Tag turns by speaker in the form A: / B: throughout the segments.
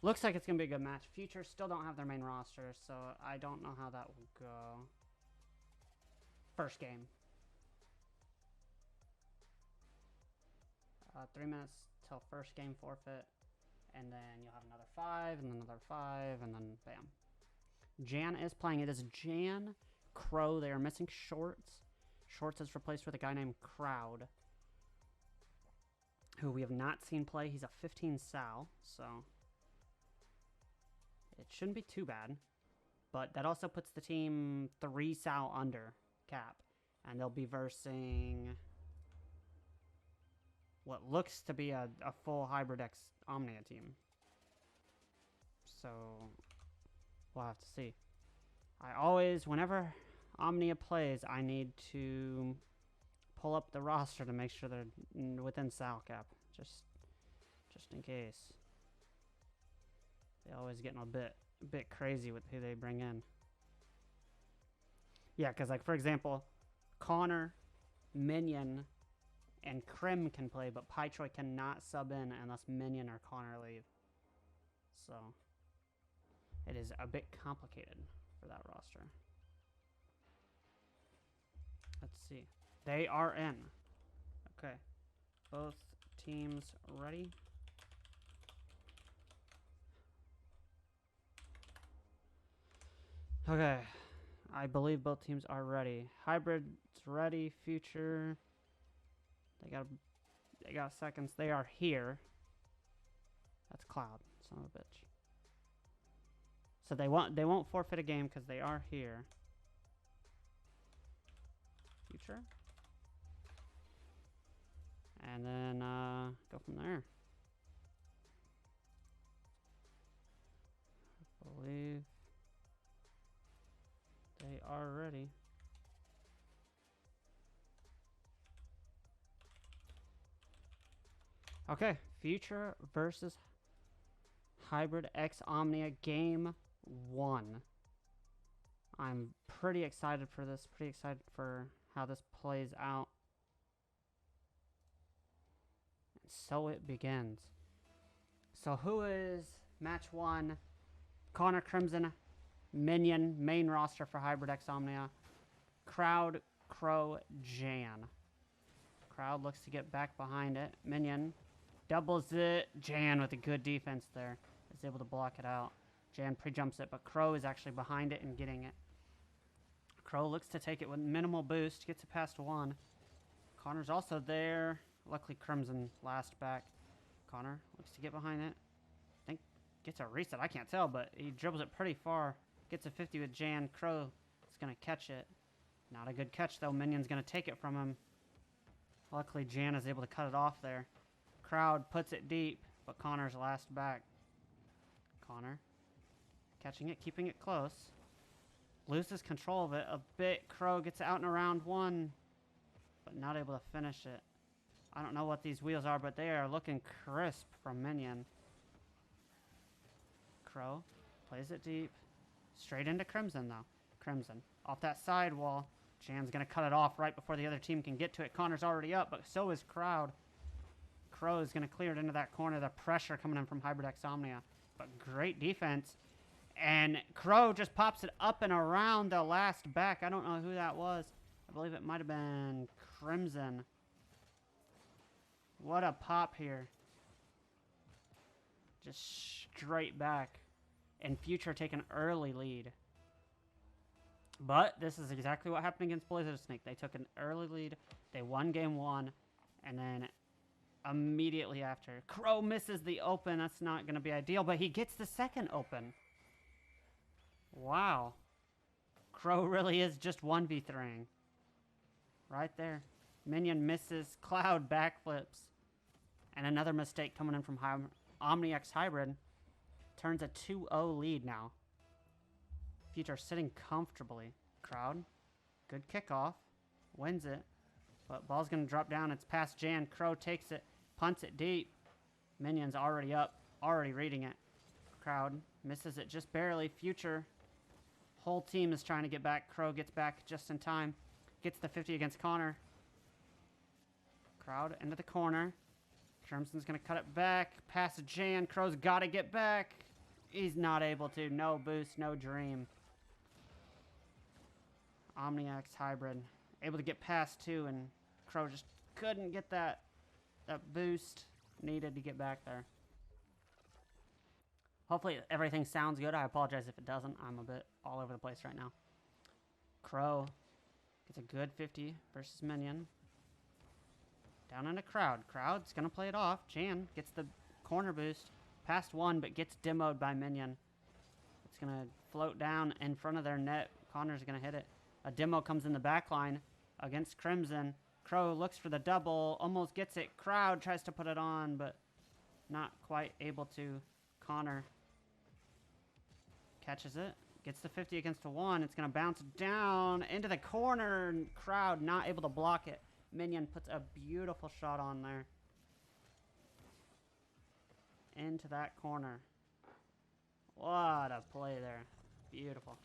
A: Looks like it's going to be a good match. Future still don't have their main roster, so I don't know how that will go. First game. 3 minutes till first game forfeit. And then you'll have another 5, and then another 5, and then bam. Jan is playing. It is Jan, Crow. They are missing Shorts. Shorts is replaced with a guy named Crowd, who we have not seen play. He's a 15 Sal, so it shouldn't be too bad. But that also puts the team 3 Sal under cap. And they'll be versing what looks to be a full Hybrid X Omnia team. So we'll have to see. I always, whenever Omnia plays, I need to pull up the roster to make sure they're within Sal cap. Just in case. They always getting a bit crazy with who they bring in. Yeah, because like for example, Connor, Minion, and Krim can play, but Pytroy cannot sub in unless Minion or Connor leave. So it is a bit complicated for that roster. Let's see. They are in. Okay. Both teams ready. Okay. I believe both teams are ready. Hybrid's ready. Future. They got seconds. They are here. That's Cloud, son of a bitch. So they won't forfeit a game because they are here. Future. And then go from there. I believe they are ready. Okay, Future versus Hybrid X Omnia Game 1. I'm pretty excited for this. Pretty excited for how this plays out. And so it begins. So who is match 1? Connor Crimson, Minion, main roster for Hybrid X Omnia. Crowd, Crow, Jan. Crowd looks to get back behind it. Minion doubles it. Jan with a good defense there is able to block it out. Jan pre-jumps it, but Crow is actually behind it and getting it. Crow looks to take it with minimal boost. Gets it past 1. Connor's also there. Luckily, Crimson last back. Connor looks to get behind it. I think gets a reset. I can't tell, but he dribbles it pretty far. Gets a 50 with Jan. Crow is going to catch it. Not a good catch, though. Minion's going to take it from him. Luckily, Jan is able to cut it off there. Crowd puts it deep, but Connor's last back. Connor catching it, keeping it close. Loses control of it a bit. Crow gets out and around 1, but not able to finish it. I don't know what these wheels are, but they are looking crisp from Minion. Crow plays it deep. Straight into Crimson, though. Crimson off that side wall. Jan's going to cut it off right before the other team can get to it. Connor's already up, but so is Crowd. Crow is going to clear it into that corner. The pressure coming in from Hybrid X Omnia. But great defense. And Crow just pops it up and around the last back. I don't know who that was. I believe it might have been Crimson. What a pop here. Just straight back. And Future take an early lead. But this is exactly what happened against Blizzard Snake. They took an early lead. They won game 1. And then immediately after, Crow misses the open. That's not going to be ideal. But he gets the second open. Wow. Crow really is just 1v3ing. Right there. Minion misses. Cloud backflips. And another mistake coming in from Omnia X Hybrid. Turns a 2-0 lead now. Future sitting comfortably. Crowd. Good kickoff. Wins it. But ball's going to drop down. It's past Jan. Crow takes it. Punts it deep. Minion's already up. Already reading it. Crowd misses it just barely. Future. Whole team is trying to get back. Crow gets back just in time. Gets the 50 against Connor. Crowd into the corner. Crimson's going to cut it back. Past Jan. Crow's got to get back. He's not able to. No boost, no dream. Omnia X Hybrid. Able to get past 2, and Crow just couldn't get that boost needed to get back there. Hopefully everything sounds good. I apologize if it doesn't. I'm a bit all over the place right now. Crow gets a good 50 versus Minion. Down into Crowd. Crowd's going to play it off. Jan gets the corner boost. Past 1, but gets demoed by Minion. It's going to float down in front of their net. Connor's going to hit it. A demo comes in the back line against Crimson. Crow looks for the double. Almost gets it. Crowd tries to put it on, but not quite able to. Connor catches it. Gets the 50 against a 1. It's going to bounce down into the corner. Crowd not able to block it. Minion puts a beautiful shot on there. Into that corner. What a play there. Beautiful.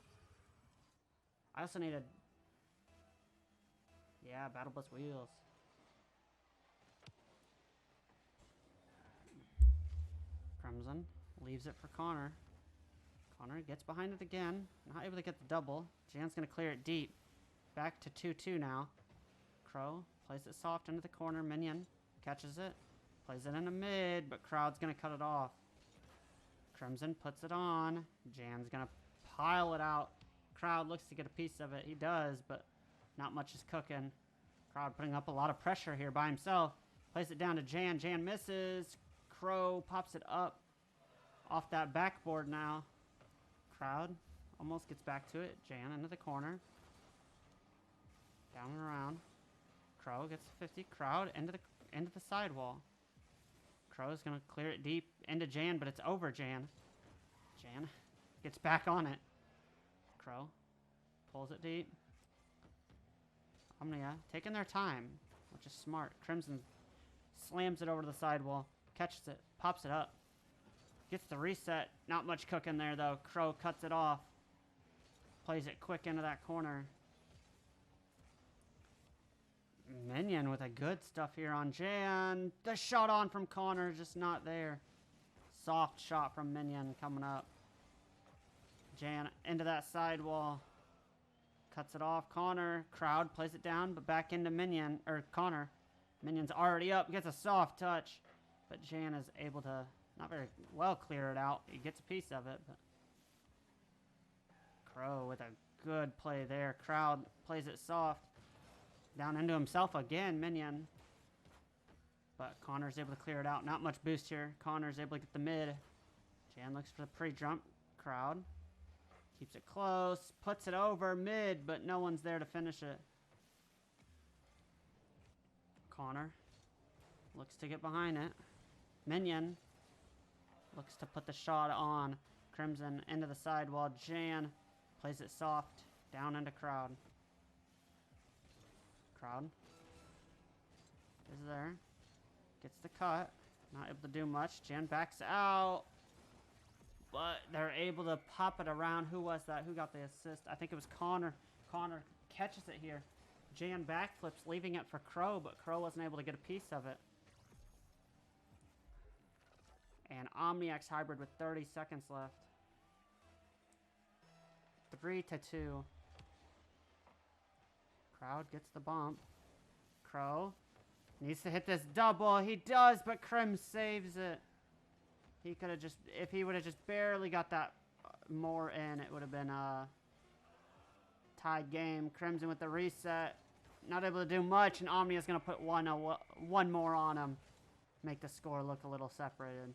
A: I also need a... Yeah, Battle Blitz wheels. Crimson leaves it for Connor. Connor gets behind it again. Not able to get the double. Jan's going to clear it deep. Back to 2-2 now. Crow plays it soft into the corner. Minion catches it. Plays it into mid, but Crowd's going to cut it off. Crimson puts it on. Jan's going to pile it out. Crowd looks to get a piece of it. He does, but not much is cooking. Crowd putting up a lot of pressure here by himself. Plays it down to Jan. Jan misses. Crow pops it up off that backboard now. Crowd almost gets back to it. Jan into the corner. Down and around. Crow gets 50. Crowd into the sidewall. Crow's going to clear it deep into Jan, but it's over Jan. Jan gets back on it. Crow pulls it deep. Omnia taking their time, which is smart. Crimson slams it over to the sidewall. Catches it. Pops it up. Gets the reset. Not much cooking there, though. Crow cuts it off. Plays it quick into that corner. Minion with a good stuff here on Jan. The shot on from Connor, just not there. Soft shot from Minion coming up. Jan into that sidewall. Cuts it off. Connor. Crowd plays it down, but back into Minion. Or Connor. Minion's already up. Gets a soft touch. But Jan is able to not very well clear it out. He gets a piece of it. But Crow with a good play there. Crowd plays it soft. Down into himself again, Minion. But Connor's able to clear it out. Not much boost here. Connor's able to get the mid. Jan looks for the pre-jump. Crowd keeps it close. Puts it over mid, but no one's there to finish it. Connor looks to get behind it. Minion looks to put the shot on. Crimson into the sidewall. Jan plays it soft. Down into Crowd. Crowd is there. Gets the cut. Not able to do much. Jan backs out. But they're able to pop it around. Who was that? Who got the assist? I think it was Connor. Connor catches it here. Jan backflips, leaving it for Crow, but Crow wasn't able to get a piece of it. And Omnia X Hybrid with 30 seconds left. 3-2. Crowd gets the bump. Crow needs to hit this double. He does, but Crim saves it. He could have just, if he would have just barely got that more in, it would have been a tied game. Crimson with the reset. Not able to do much, and Omnia's going to put one more on him. Make the score look a little separated.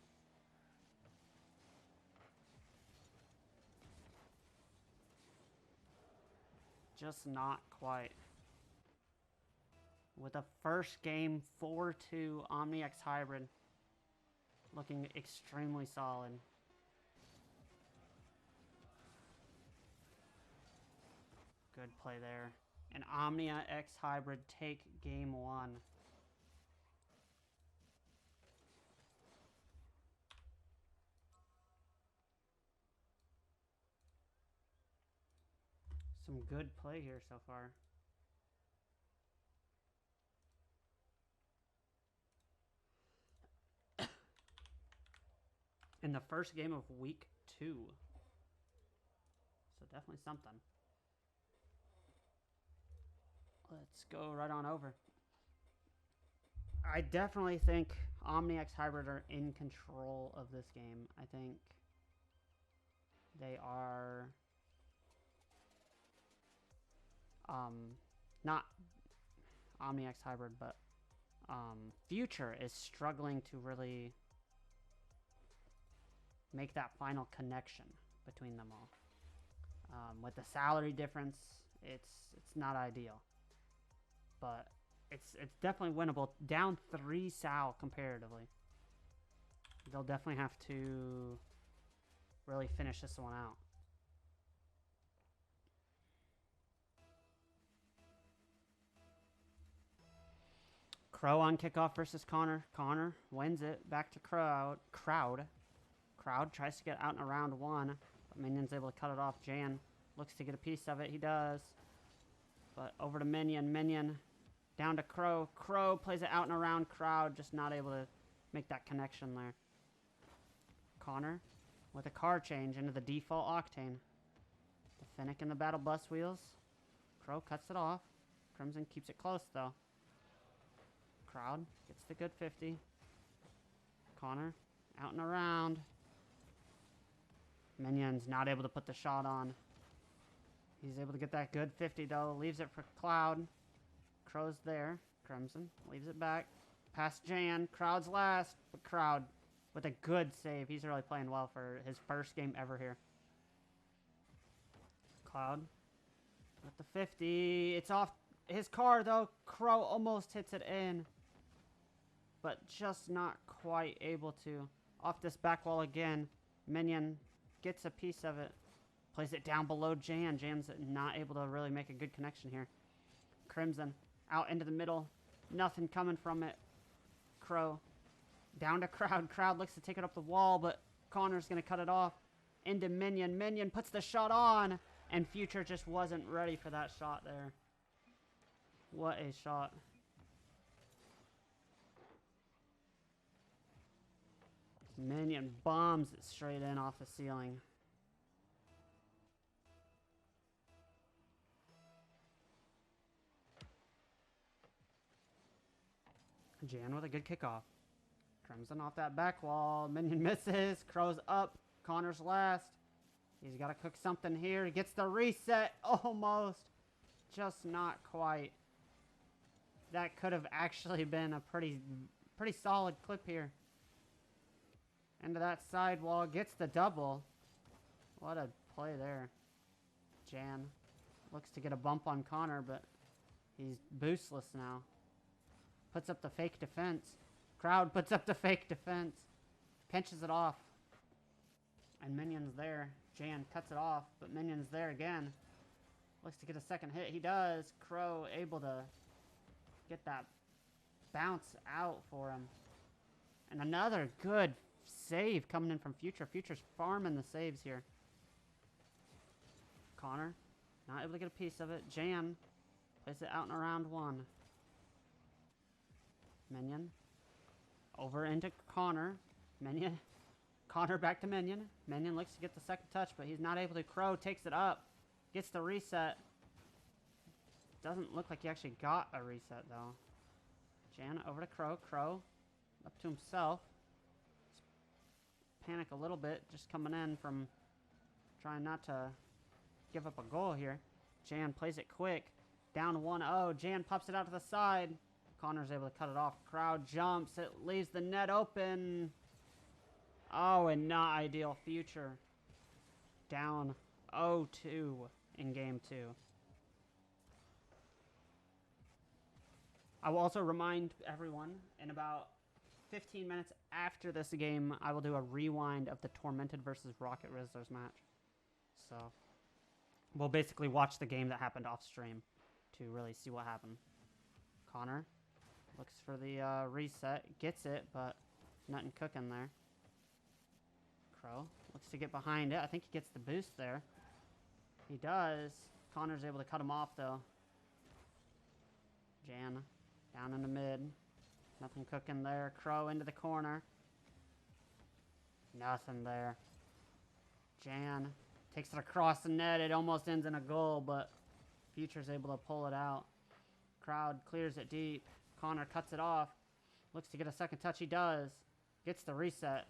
A: Just not quite. With a first game 4-2 Omnia X Hybrid looking extremely solid. Good play there. And Omnia X Hybrid take game 1. Some good play here so far. in the first game of week 2. So definitely something. Let's go right on over. I definitely think Omnia X Hybrid are in control of this game. I think they are not Omnia X Hybrid, but Future is struggling to really make that final connection between them all. With the salary difference, it's not ideal, but it's definitely winnable. Down 3 sal comparatively. They'll definitely have to really finish this one out. Crow on kickoff versus Connor. Connor wins it. Back to Crowd. Crowd tries to get out and around 1, but Minion's able to cut it off. Jan looks to get a piece of it. He does. But over to Minion. Minion down to Crow. Crow plays it out and around. Crowd just not able to make that connection there. Connor with a car change into the default Octane. The Finnick in the Battle Bus Wheels. Crow cuts it off. Crimson keeps it close though. Crowd gets the good 50. Connor out and around. Minion's not able to put the shot on. He's able to get that good 50 though. Leaves it for Cloud. Crow's there. Crimson leaves it back. Past Jan. Crowd's last. But Crowd with a good save. He's really playing well for his first game ever here. Cloud with the 50. It's off his car though. Crow almost hits it in, but just not quite able to. Off this back wall again. Minion gets a piece of it. Plays it down below Jan. Jan's not able to really make a good connection here. Crimson out into the middle. Nothing coming from it. Crow down to Crowd. Crowd looks to take it up the wall, but Connor's going to cut it off. Into Minion. Minion puts the shot on, and Future just wasn't ready for that shot there. What a shot. Minion bombs it straight in off the ceiling. Jan with a good kickoff. Crimson off that back wall. Minion misses. Crow's up. Connor's last. He's got to cook something here. He gets the reset. Almost. Just not quite. That could have actually been a pretty solid clip here. Into that sidewall. Gets the double. What a play there. Jan looks to get a bump on Connor, but he's boostless now. Puts up the fake defense. Crowd puts up the fake defense. Pinches it off. And Minion's there. Jan cuts it off, but Minion's there again. Looks to get a second hit. He does. Crow able to get that bounce out for him. And another good save coming in from Future. Future's farming the saves here. Connor not able to get a piece of it. Jan plays it out and around 1. Minion over into Connor. Minion. Connor back to Minion. Minion looks to get the second touch, but he's not able to. Crow takes it up. Gets the reset. Doesn't look like he actually got a reset, though. Jan over to Crow. Crow up to himself. Panic a little bit, just coming in from trying not to give up a goal here. Jan plays it quick. Down 1-0. Jan pops it out to the side. Connor's able to cut it off. Crowd jumps. It leaves the net open. Oh, and not ideal. Future down 0-2 in game 2. I will also remind everyone, in about 15 minutes after this game, I will do a rewind of the Tormented versus Rocket Rizzlers match. So we'll basically watch the game that happened off stream to really see what happened. Connor looks for the reset, gets it, but nothing cooking there. Crow looks to get behind it. I think he gets the boost there. He does. Connor's able to cut him off, though. Jan down in the mid. Nothing cooking there. Crow into the corner. Nothing there. Jan takes it across the net. It almost ends in a goal, but Future's able to pull it out. Crowd clears it deep. Connor cuts it off. Looks to get a second touch. He does. Gets the reset.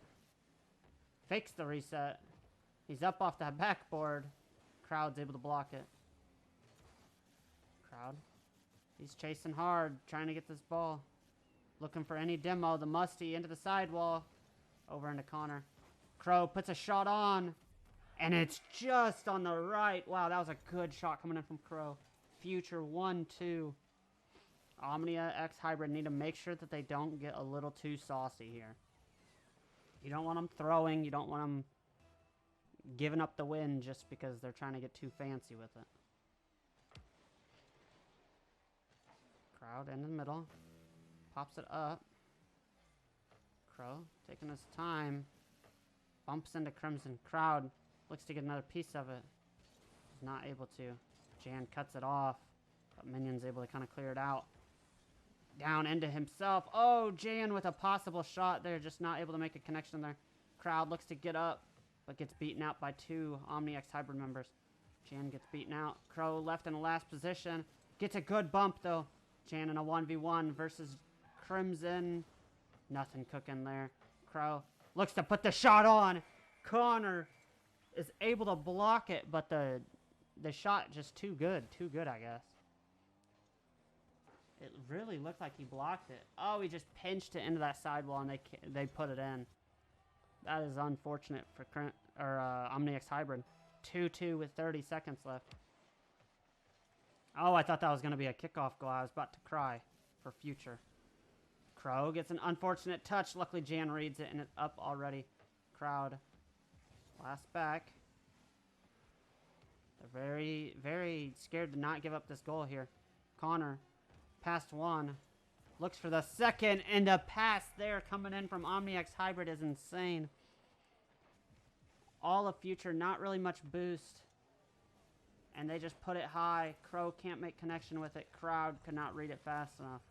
A: Fakes the reset. He's up off that backboard. Crowd's able to block it. Crowd. He's chasing hard, trying to get this ball. Looking for any demo. The musty into the sidewall. Over into Connor. Crow puts a shot on. And it's just on the right. Wow, that was a good shot coming in from Crow. Future 1-2. Omnia X Hybrid need to make sure that they don't get a little too saucy here. You don't want them throwing. You don't want them giving up the win just because they're trying to get too fancy with it. Crowd in the middle. Pops it up. Crow taking his time. Bumps into Crimson. Crowd looks to get another piece of it. He's not able to. Jan cuts it off. But Minion's able to kind of clear it out. Down into himself. Oh, Jan with a possible shot there. Just not able to make a connection there. Crowd looks to get up. But gets beaten out by two Omnia X Hybrid members. Jan gets beaten out. Crow left in the last position. Gets a good bump though. Jan in a 1v1 versus Crimson. Nothing cooking there. Crow looks to put the shot on. Connor is able to block it, but the shot just too good. Too good, I guess. It really looked like he blocked it. Oh, he just pinched it into that sidewall and they put it in. That is unfortunate for Omnia X Hybrid. 2-2 with 30 seconds left. Oh, I thought that was going to be a kickoff goal. I was about to cry for Future. Crow gets an unfortunate touch. Luckily, Jan reads it, and it's up already. Crowd. Last back. They're very, very scared to not give up this goal here. Connor, past one. Looks for the second, and a pass there coming in from Omnia X Hybrid is insane. All of Future, not really much boost. And they just put it high. Crow can't make connection with it. Crowd could not read it fast enough.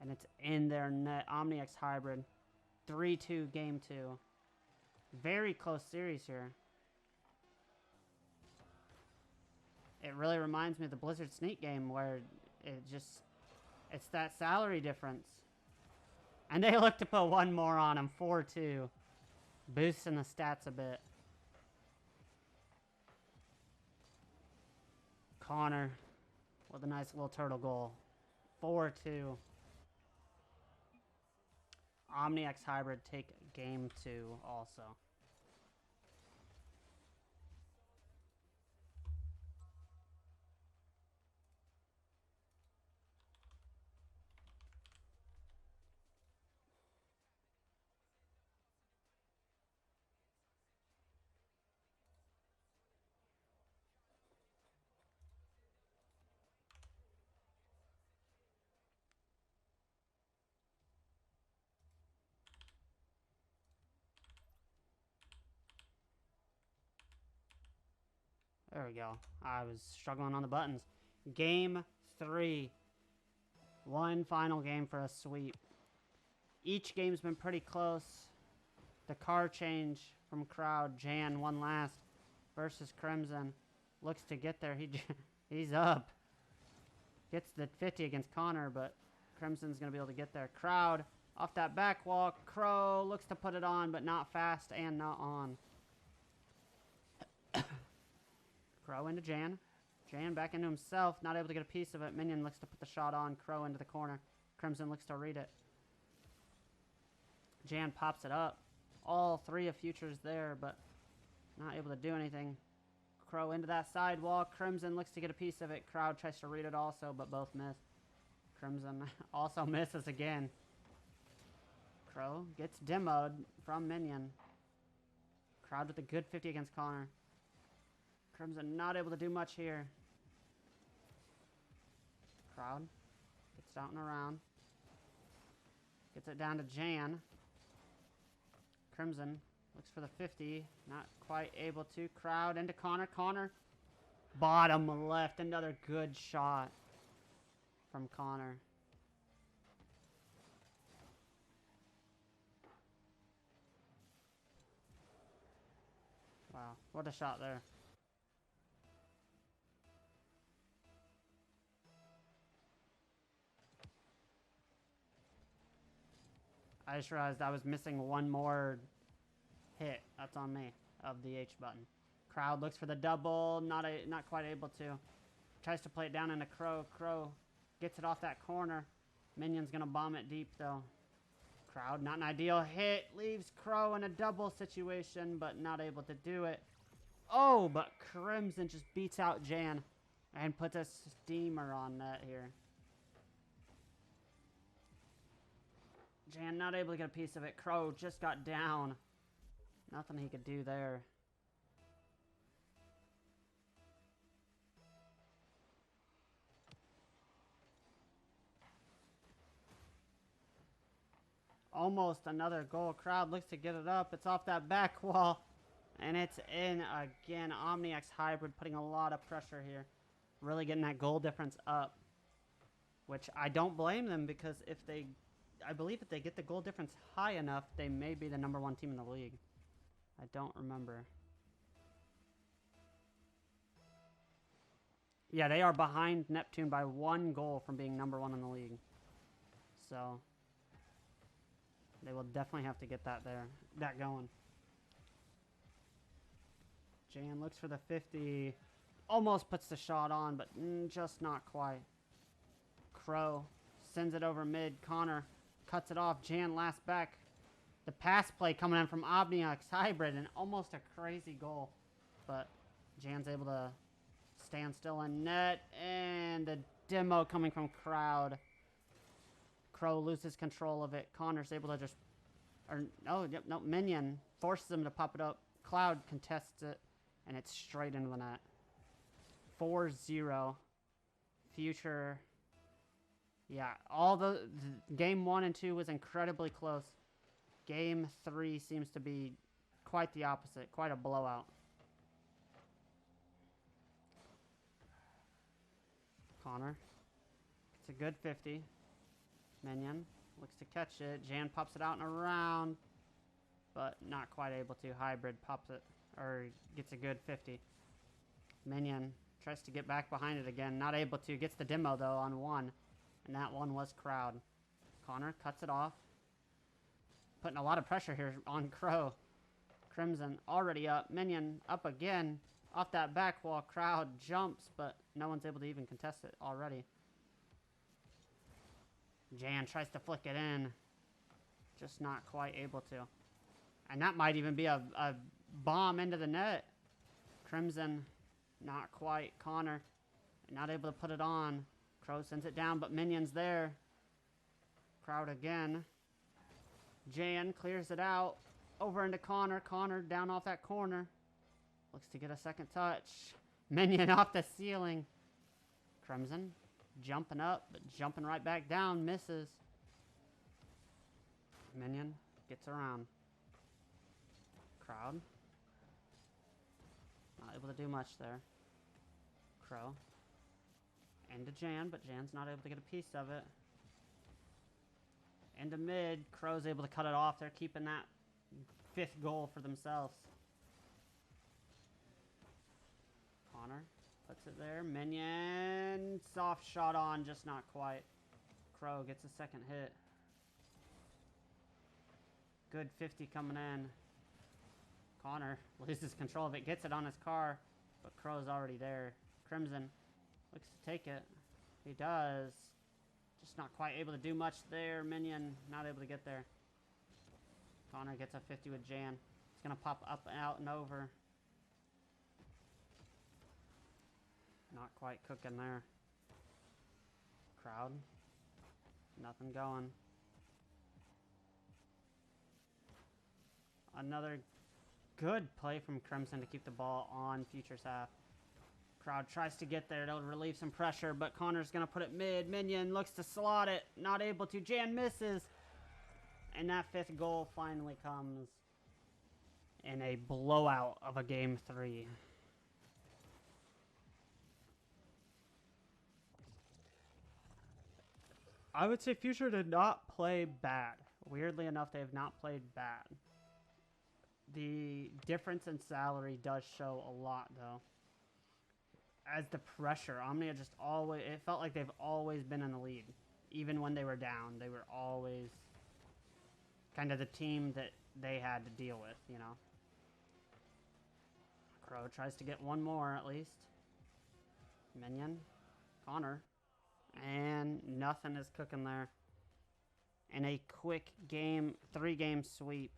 A: And it's in their net. Omnia X Hybrid. 3-2 game 2. Very close series here. It really reminds me of the Blizzard Sneak game where it's that salary difference. And they look to put one more on him. 4-2. Boosting the stats a bit. Connor with a nice little turtle goal. 4-2. Omnia X Hybrid take game 2 also. There we go. I was struggling on the buttons. Game 3. One final game for a sweep. Each game's been pretty close. The car change from Crowd. Jan won last versus Crimson. Looks to get there. He's up. Gets the 50 against Connor, but Crimson's going to be able to get there. Crowd off that back wall. Crow looks to put it on, but not fast and not on. Crow into Jan. Jan back into himself. Not able to get a piece of it. Minion looks to put the shot on. Crow into the corner. Crimson looks to read it. Jan pops it up. All three of Future's there, but not able to do anything. Crow into that sidewall. Crimson looks to get a piece of it. Crowd tries to read it also, but both miss. Crimson also misses again. Crow gets demoed from Minion. Crowd with a good 50 against Connor. Crimson not able to do much here. Crowd gets out and around. Gets it down to Jan. Crimson looks for the 50. Not quite able to. Crowd into Connor. Connor. Bottom left. Another good shot from Connor. What a shot there. I just realized I was missing one more hit. That's on me, of the H button. Crowd looks for the double, not quite able to. Tries to play it down into Crow. Crow gets it off that corner. Minion's gonna bomb it deep though. Crowd, not an ideal hit. Leaves Crow in a double situation, but not able to do it. Oh, but Crimson just beats out Jan and puts a steamer on net here. Jan not able to get a piece of it. Crow just got down. Nothing he could do there. Almost another goal. Crowd looks to get it up. It's off that back wall. And it's in again. OmniX Hybrid putting a lot of pressure here. Really getting that goal difference up. Which I don't blame them, because I believe if they get the goal difference high enough, they may be the #1 team in the league. I don't remember. Yeah, they are behind Neptune by 1 goal from being #1 in the league. So they will definitely have to get that going. Jan looks for the 50. Almost puts the shot on, but just not quite. Crow sends it over mid. Connor cuts it off. Jan last back. The pass play coming in from Omnia Hybrid, and almost a crazy goal. But Jan's able to stand still in net, and a demo coming from Crowd. Crow loses control of it. Connor's able to just, Minion forces him to pop it up. Cloud contests it, and it's straight into the net. 4-0. Future. Yeah, game 1 and 2 was incredibly close. Game 3 seems to be quite the opposite, quite a blowout. Connor. It's a good 50. Minion looks to catch it. Jan pops it out and around, but not quite able to. Hybrid pops it, or gets a good 50. Minion tries to get back behind it again. Not able to. Gets the demo, though, on 1. And that one was Crowd. Connor cuts it off. Putting a lot of pressure here on Crow. Crimson already up. Minion up again. Off that back wall. Crowd jumps, but no one's able to even contest it already. Jan tries to flick it in. Just not quite able to. And that might even be a bomb into the net. Crimson, not quite. Connor, not able to put it on. Crow sends it down, but Minion's there. Crowd again. Jan clears it out. Over into Connor. Connor down off that corner. Looks to get a second touch. Minion off the ceiling. Crimson jumping up, but jumping right back down. Misses. Minion gets around. Crowd. Not able to do much there. Crow. Into Jan, but Jan's not able to get a piece of it. Into mid. Crow's able to cut it off. They're keeping that 5th goal for themselves. Connor puts it there. Minion. Soft shot on, just not quite. Crow gets a second hit. Good 50 coming in. Connor loses control of it. Gets it on his car, but Crow's already there. Crimson looks to take it. He does. Just not quite able to do much there. Minion not able to get there. Connor gets a 50 with Jan. It's going to pop up, out, and over. Not quite cooking there. Crowd. Nothing going. Another good play from Crimson to keep the ball on Future's half. Crowd tries to get there to relieve some pressure, but Connor's going to put it mid. Minion looks to slot it. Not able to. Jan misses. And that 5th goal finally comes in a blowout of a game 3. I would say Future did not play bad. Weirdly enough, they have not played bad. The difference in salary does show a lot, though. As the pressure, Omnia just always, it felt like they've always been in the lead. Even when they were down, they were always kind of the team that they had to deal with, you know. Crow tries to get one more at least. Minion, Connor, and nothing is cooking there. And a quick game, 3-game sweep.